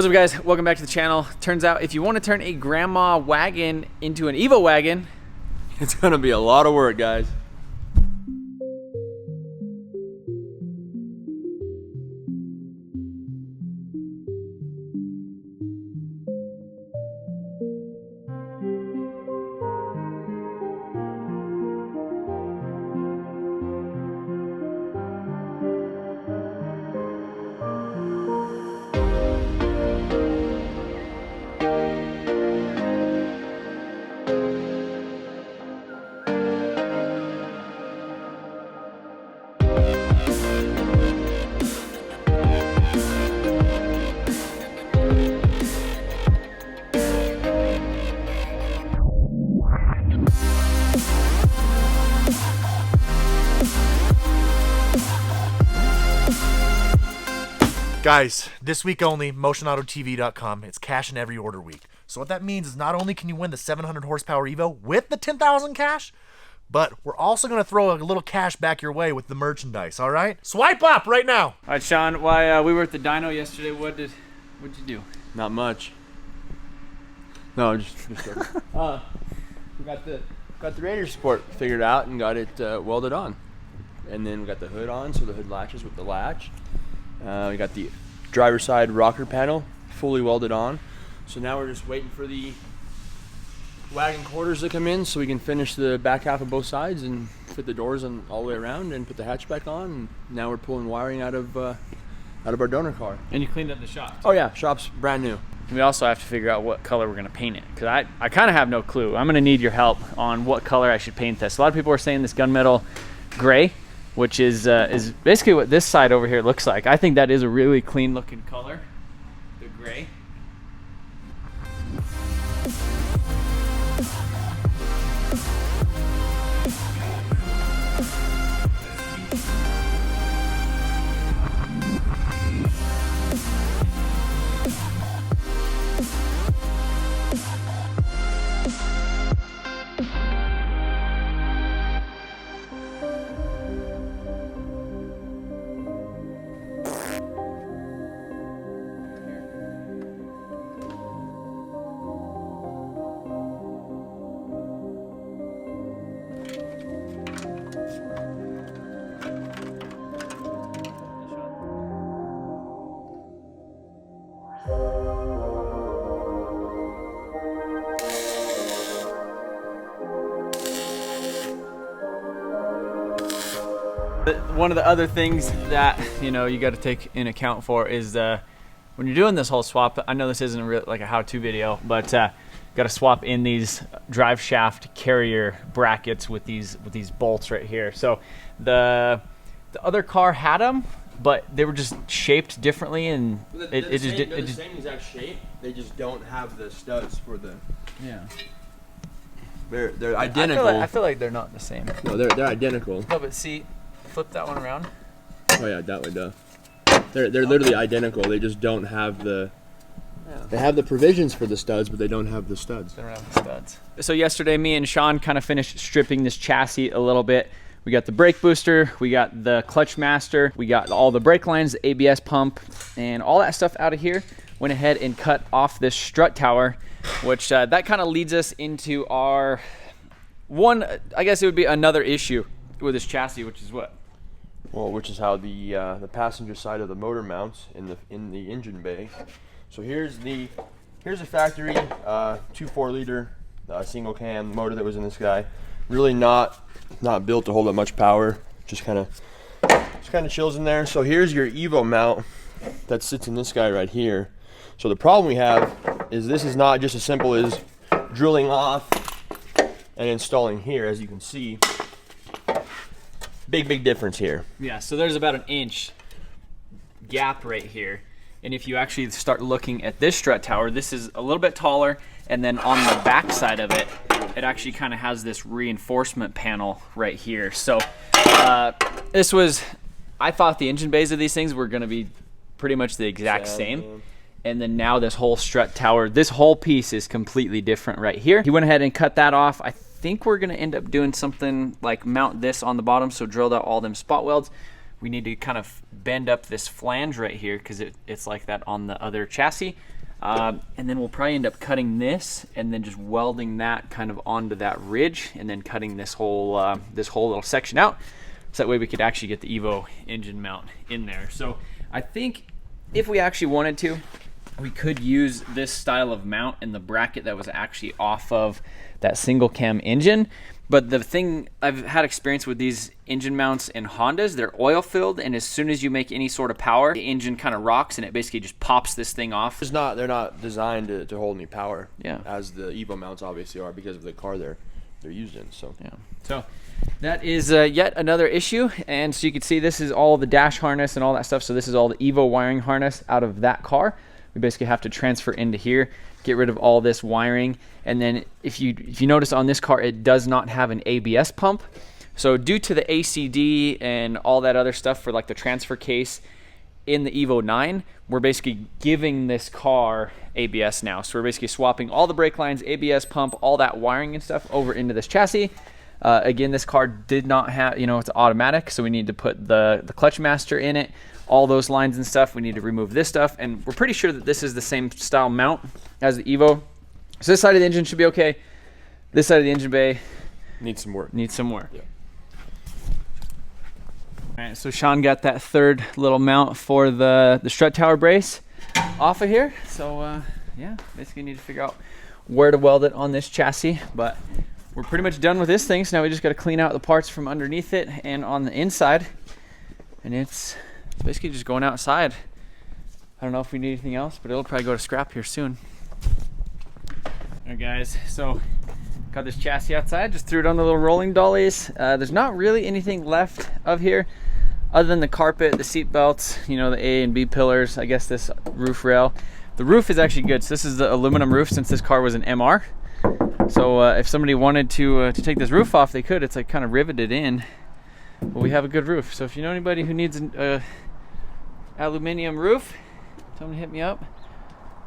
What's up, guys? Welcome back to the channel. Turns out if you want to turn a grandma wagon into an Evo wagon, it's gonna be a lot of work, guys. Guys, this week only, MotionAutoTv.com. It's cash in every order week. So what that means is not only can you win the 700 horsepower Evo with the 10,000 cash, but we're also going to throw a little cash back your way with the merchandise, all right? Swipe up right now. all right, Sean. Why we were at the dyno yesterday. What'd you do? Not much. No, just joking. We got the radiator support figured out and got it welded on, and then we got the hood on, so the hood latches with the latch. We got the driver's side rocker panel fully welded on. So now we're just waiting for the wagon quarters to come in so we can finish the back half of both sides and fit the doors on all the way around and put the hatchback on. And now we're pulling wiring out of our donor car. And you cleaned up the shop. Oh yeah, shop's brand new. We also have to figure out what color we're gonna paint it, because I kind of have no clue. I'm gonna need your help on what color I should paint this. A lot of people are saying this gunmetal gray, which is basically what this side over here looks like. I think that is a really clean looking color, the gray. One of the other things that you got to take in account for is when you're doing this whole swap. I know this isn't really like a how-to video, but got to swap in these drive shaft carrier brackets with these bolts right here. So the other car had them, but they were just shaped differently, and They're the same exact shape. They just don't have the studs for the. Yeah. They're identical. I feel like they're not the same. No, they're identical. No, but see, flip that one around. Oh yeah, that way, duh. They're literally identical. They just don't have the. Yeah. They have the provisions for the studs, but they don't have the studs. They don't have the studs. So yesterday, me and Sean kind of finished stripping this chassis a little bit. We got the brake booster, we got the clutch master, we got all the brake lines, the ABS pump, and all that stuff out of here. Went ahead and cut off this strut tower, which that kind of leads us into our one. I guess it would be another issue with this chassis, which is what. Well, which is how the passenger side of the motor mounts in the engine bay. So here's a factory 2.4 liter single cam motor that was in this guy. Really not built to hold up much power. Just kind of chills in there. So here's your Evo mount that sits in this guy right here. So the problem we have is this is not just as simple as drilling off and installing here, as you can see. Big difference here. Yeah, so there's about an inch gap right here. And if you actually start looking at this strut tower, this is a little bit taller, and then on the back side of it, it actually kind of has this reinforcement panel right here. So this was, I thought the engine bays of these things were gonna be pretty much the exact same. And then now this whole strut tower, this whole piece is completely different right here. He went ahead and cut that off. I think we're gonna end up doing something like mount this on the bottom, so drilled out all them spot welds. we need to kind of bend up this flange right here because it's like that on the other chassis. And then we'll probably end up cutting this and then just welding that kind of onto that ridge and then cutting this whole little section out. So that way we could actually get the Evo engine mount in there. So I think if we actually wanted to, we could use this style of mount and the bracket that was actually off of that single cam engine. But the thing, I've had experience with these engine mounts in Hondas, they're oil filled, and as soon as you make any sort of power, the engine kind of rocks and it basically just pops this thing off. They're not designed to hold any power, yeah, as the Evo mounts obviously are because of the car they're used in. So yeah, so that is yet another issue. And so you can see this is all the dash harness and all that stuff. So this is all the Evo wiring harness out of that car. We basically have to transfer into here, get rid of all this wiring. And then if you notice on this car, it does not have an ABS pump. So due to the ACD and all that other stuff for like the transfer case in the Evo 9, we're basically giving this car ABS now. So we're basically swapping all the brake lines, ABS pump, all that wiring and stuff over into this chassis. Again, this car did not have, it's automatic, so we need to put the clutch master in it, all those lines and stuff. We need to remove this stuff, and we're pretty sure that this is the same style mount as the Evo. So this side of the engine should be okay. This side of the engine bay needs some work. Yeah. All right, so Sean got that third little mount for the strut tower brace off of here. So yeah, basically need to figure out where to weld it on this chassis, but we're pretty much done with this thing. So now we just got to clean out the parts from underneath it and on the inside, and it's basically just going outside. I don't know if we need anything else, but it'll probably go to scrap here soon. All right, guys, so got this chassis outside, just threw it on the little rolling dollies. There's not really anything left of here other than the carpet, the seat belts, the A and B pillars, I guess this roof rail. The roof is actually good. So this is the aluminum roof since this car was an MR. So if somebody wanted to take this roof off, they could. It's like kind of riveted in, but we have a good roof. So if you know anybody who needs an aluminum roof, tell them to hit me up.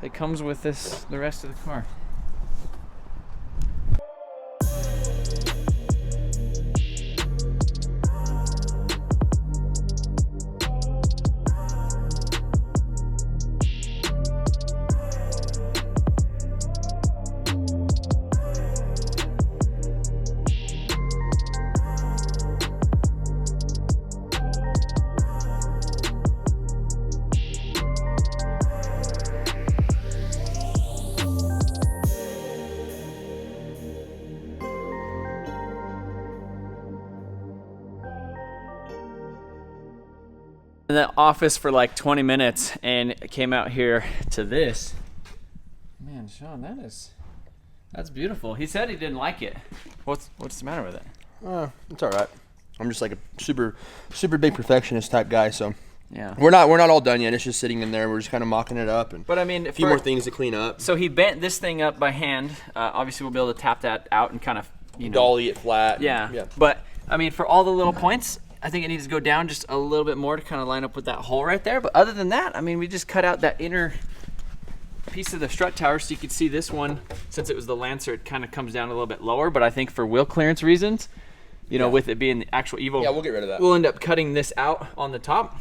It comes with the rest of the car. In the office for like 20 minutes and came out here to this. Man, Sean, that's beautiful. He said he didn't like it. What's the matter with it? It's all right. I'm just like a super big perfectionist type guy, so yeah. We're not all done yet. It's just sitting in there. We're just kind of mocking it up, and but I mean, a few more things to clean up. So he bent this thing up by hand. Obviously, we'll be able to tap that out and kind of dolly it flat. Yeah. But I mean, for all the little points, I think it needs to go down just a little bit more to kind of line up with that hole right there. But other than that, I mean, we just cut out that inner piece of the strut tower so you can see this one. Since it was the Lancer, it kind of comes down a little bit lower. But I think for wheel clearance reasons, with it being the actual Evo, yeah, we'll get rid of that. We'll end up cutting this out on the top,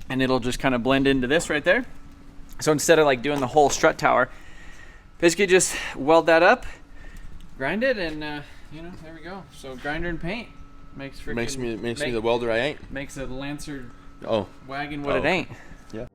and it'll just kind of blend into this right there. So instead of like doing the whole strut tower, basically just weld that up, grind it, and there we go. So grinder and paint. Makes me the welder I ain't. Makes a Lancer wagon what Oh. it ain't. Yeah.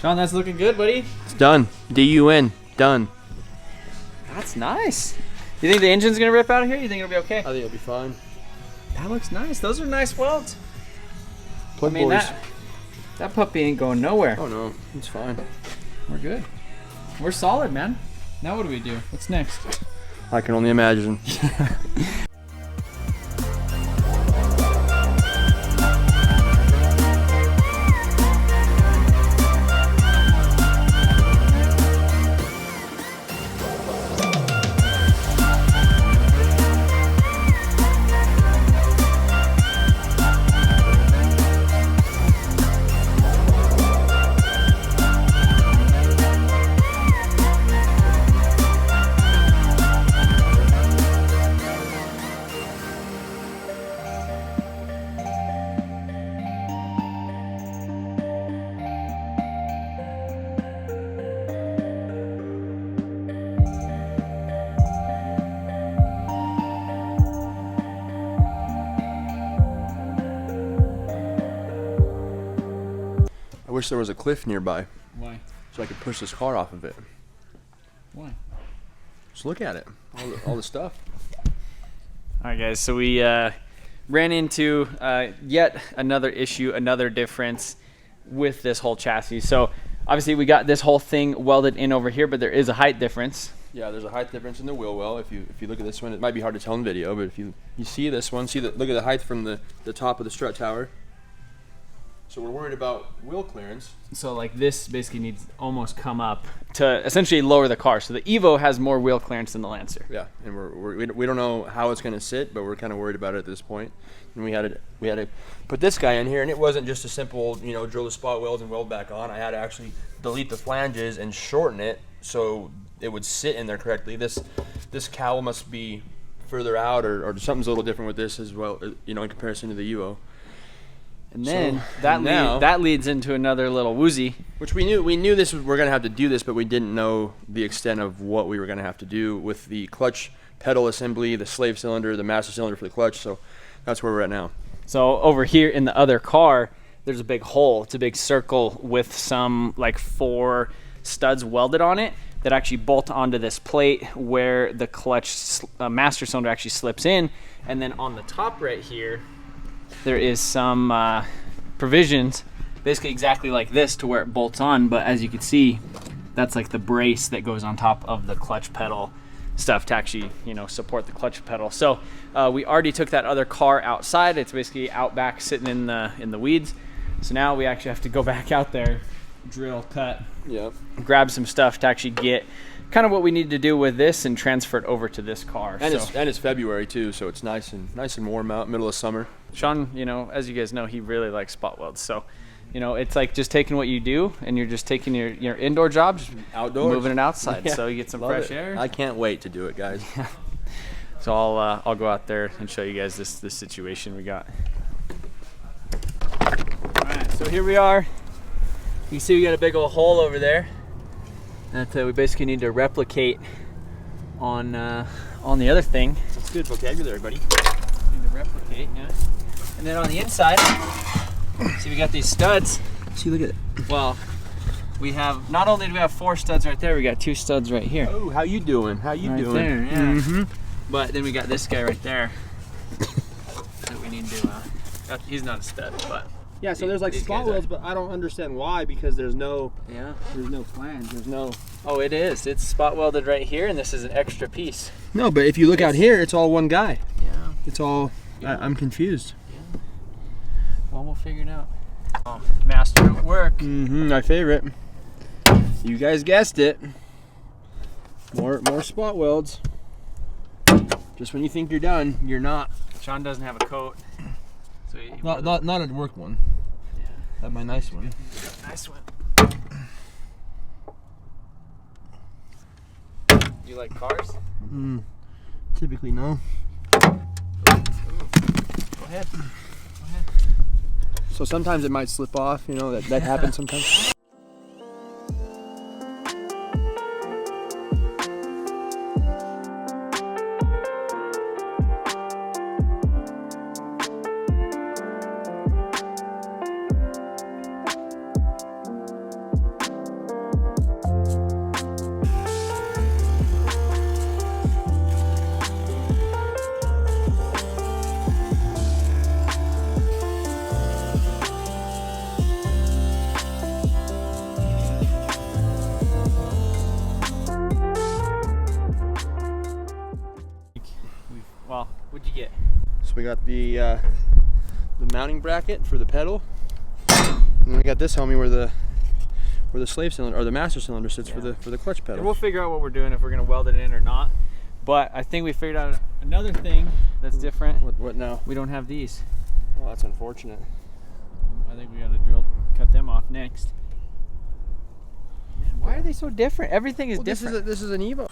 Sean, that's looking good, buddy. It's done. D-U-N. Done. That's nice. You think the engine's gonna rip out of here? You think it'll be okay? I think it'll be fine. That looks nice. Those are nice welds. Plug I mean, boys. that puppy ain't going nowhere. Oh no, it's fine. We're good. We're solid, man. Now what do we do? What's next? I can only imagine. I wish there was a cliff nearby Why? so I could push this car off of it. Why? Just look at it. All the stuff. All right, guys. So we ran into yet another issue, another difference with this whole chassis. So obviously we got this whole thing welded in over here, but there is a height difference. Yeah, there's a height difference in the wheel well. If you look at this one, it might be hard to tell in video, but if you see this one, look at the height from the top of the strut tower. So we're worried about wheel clearance. So like this basically needs to almost come up to essentially lower the car. So the Evo has more wheel clearance than the Lancer. Yeah, and we don't know how it's going to sit, but we're kind of worried about it at this point. And we had to put this guy in here, and it wasn't just a simple, drill the spot welds and weld back on. I had to actually delete the flanges and shorten it so it would sit in there correctly. This cowl must be further out, or something's a little different with this as well, in comparison to the Evo. And then So, that leads into another little woozy. Which we knew this we're going to have to do this, but we didn't know the extent of what we were going to have to do with the clutch pedal assembly, the slave cylinder, the master cylinder for the clutch. So that's where we're at now. So over here in the other car, there's a big hole. It's a big circle with some like 4 studs welded on it that actually bolt onto this plate where the clutch master cylinder actually slips in. And then on the top right here, there is some provisions, basically exactly like this, to where it bolts on. But as you can see, that's like the brace that goes on top of the clutch pedal stuff to actually, support the clutch pedal. So we already took that other car outside. It's basically out back, sitting in the weeds. So now we actually have to go back out there, drill, cut, grab some stuff to actually get kind of what we need to do with this and transfer it over to this car. And it's February too, so it's nice and warm out, middle of summer. Sean, as you guys know, he really likes spot welds. So, it's like just taking what you do, and you're just taking your indoor jobs, outdoors, moving it outside, yeah. so you get some Love fresh it. air. I can't wait to do it, guys. So I'll go out there and show you guys this situation we got. All right, so here we are. You can see we got a big old hole over there that we basically need to replicate on the other thing. That's good vocabulary, buddy. Need to replicate, yeah. And then on the inside, see, we got these studs. See, look at it. Well, we have, not only do we have 4 studs right there, we got 2 studs right here. Oh, how you doing? How you Right doing? there, yeah. Mm-hmm. But then we got this guy right there that we need to, he's not a stud, but. Yeah, so there's like these spot guys are. welds, but I don't understand why, because there's no flange, there's no. Oh, it is. It's spot welded right here, and this is an extra piece. No, but if you look out here, it's all one guy. Yeah. It's all. I'm confused. Well, we'll figure it out. Oh, master at work. Mm-hmm. My favorite. You guys guessed it. More spot welds. Just when you think you're done, you're not. Sean doesn't have a coat. So Not a work one. Yeah. That's my nice one. Nice one. You like cars? Typically no. Go ahead. So sometimes it might slip off. That happens sometimes. we got the mounting bracket for the pedal, and then we got this homie where the slave cylinder or the master cylinder sits for the clutch pedal. And we'll figure out what we're doing, if we're gonna weld it in or not. But I think we figured out another thing that's different. What now? We don't have these. Oh, that's unfortunate. I think we gotta cut them off next. Man, why are they so different? Everything is different. This is an Evo.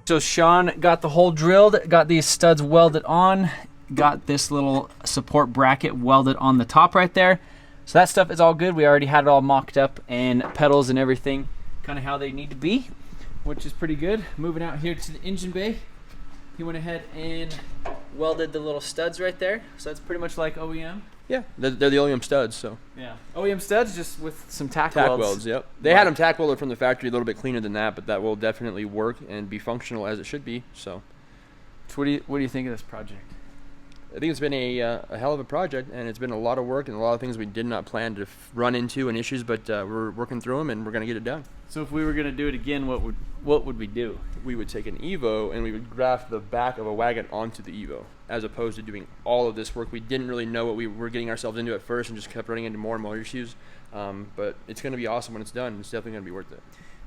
So Sean got the hole drilled, got these studs welded on, got this little support bracket welded on the top right there. So that stuff is all good. We already had it all mocked up and pedals and everything kind of how they need to be, which is pretty good. Moving out here to the engine bay, he went ahead and welded the little studs right there. So that's pretty much like OEM. Yeah, they're the OEM studs, so. Yeah, OEM studs just with some tack welds. Yep. They had them tack welded from the factory a little bit cleaner than that, but that will definitely work and be functional as it should be. So, what do you think of this project? I think it's been a hell of a project, and it's been a lot of work and a lot of things we did not plan to run into and issues, but we're working through them and we're gonna get it done. So if we were gonna do it again, what would we do? We would take an Evo and we would graft the back of a wagon onto the Evo, as opposed to doing all of this work. We didn't really know what we were getting ourselves into at first and just kept running into more and more issues. But it's gonna be awesome when it's done. It's definitely gonna be worth it.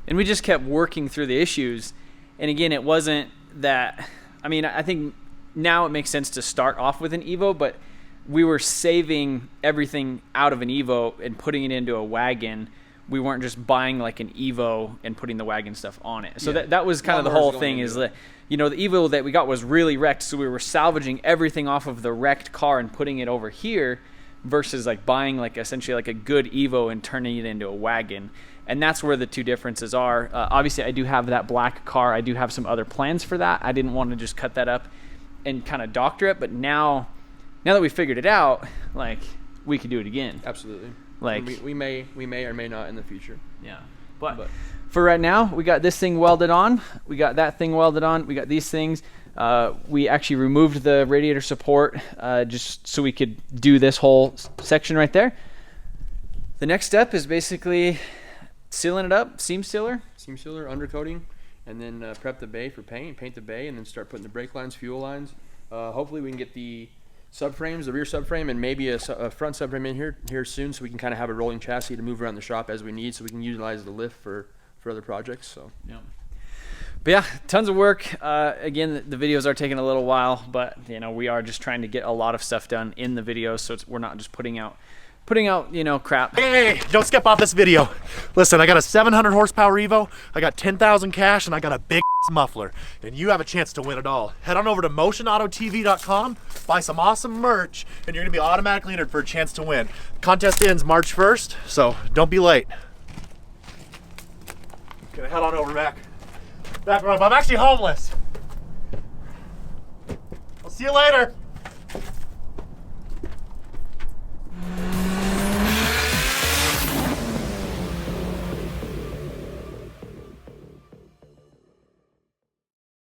And we just kept working through the issues. And again, it wasn't that, I mean, I think now it makes sense to start off with an Evo, but we were saving everything out of an Evo and putting it into a wagon. We weren't just buying like an Evo and putting the wagon stuff on it. So that was kind of the whole thing, is that, you know, the Evo that we got was really wrecked. So we were salvaging everything off of the wrecked car and putting it over here versus like buying like essentially like a good Evo and turning it into a wagon. And that's where the two differences are. Obviously I do have that black car. I do have some other plans for that. I didn't want to just cut that up and kind of doctor it, but now that we figured it out, like, we could do it again. Absolutely. Like, we may or may not in the future. Yeah. But for right now, we got this thing welded on. We got that thing welded on. We got these things. We actually removed the radiator support just so we could do this whole section right there. The next step is basically sealing it up, seam sealer, undercoating, and then prep the bay for paint the bay, and then start putting the brake lines, fuel lines. Hopefully we can get the subframes, the rear subframe, and maybe a front subframe in here soon, so we can kind of have a rolling chassis to move around the shop as we need, so we can utilize the lift for other projects. So yeah. But yeah, tons of work. Again, the videos are taking a little while, but you know, we are just trying to get a lot of stuff done in the videos, so we're not just putting out, you know, crap. Hey, don't skip off this video. Listen, I got a 700 horsepower Evo, I got 10,000 cash, and I got a big muffler, and you have a chance to win it all. Head on over to MotionAutoTv.com, buy some awesome merch, and you're gonna be automatically entered for a chance to win. Contest ends March 1st, so don't be late. Gonna head on over back room. I'm actually homeless. I'll see you later.